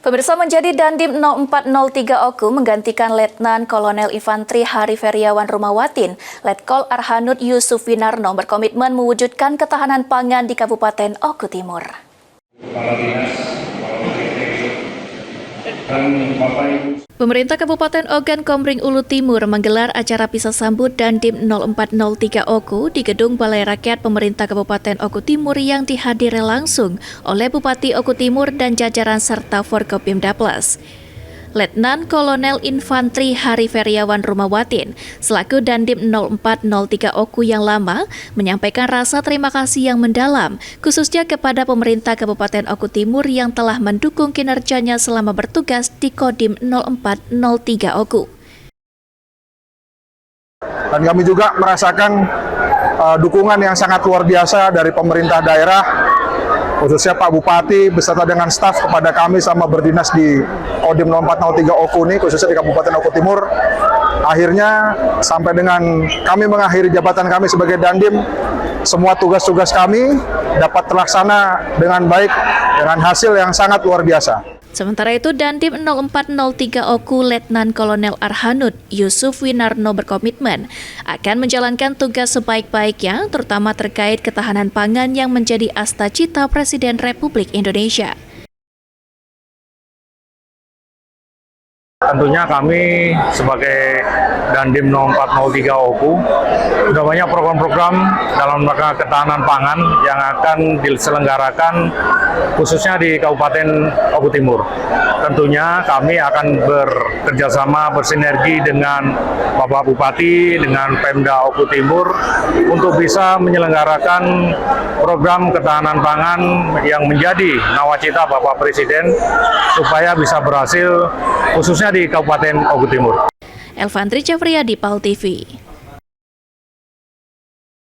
Pemirsa, menjadi Dandim 0403 Oku menggantikan Letnan Kolonel Infantri Hari Feriawan Rumawatin, Letkol Arhanud Yusuf Winarno berkomitmen mewujudkan ketahanan pangan di Kabupaten Oku Timur. Pemerintah Kabupaten Ogan Komering Ulu Timur menggelar acara pisah sambut Dandim 0403 Oku di Gedung Balai Rakyat Pemerintah Kabupaten Oku Timur yang dihadiri langsung oleh Bupati Oku Timur dan jajaran serta Forkopimda Plus. Letnan Kolonel Infantri Hari Feriawan Rumawatin selaku Dandim 0403 Oku yang lama menyampaikan rasa terima kasih yang mendalam khususnya kepada pemerintah Kabupaten Oku Timur yang telah mendukung kinerjanya selama bertugas di Kodim 0403 Oku. Dan kami juga merasakan dukungan yang sangat luar biasa dari pemerintah daerah, khususnya Pak Bupati beserta dengan staf kepada kami sama berdinas di Kodim 0403 Oku ini, khususnya di Kabupaten Oku Timur. Akhirnya sampai dengan kami mengakhiri jabatan kami sebagai Dandim, semua tugas-tugas kami dapat terlaksana dengan baik dengan hasil yang sangat luar biasa. Sementara itu, Dandim 0403 Oku Letnan Kolonel Arhanud Yusuf Winarno berkomitmen akan menjalankan tugas sebaik-baiknya, terutama terkait ketahanan pangan yang menjadi asta cita Presiden Republik Indonesia. Tentunya kami sebagai Dandim 0403 Oku sudah banyak program-program dalam rangka ketahanan pangan yang akan diselenggarakan khususnya di Kabupaten Oku Timur. Tentunya kami akan bekerjasama bersinergi dengan Bapak Bupati, dengan Pemda Oku Timur untuk bisa menyelenggarakan program ketahanan pangan yang menjadi nawacita Bapak Presiden supaya bisa berhasil khususnya di Kabupaten Oku Timur. Elvantri Cafriyadi, PAL TV.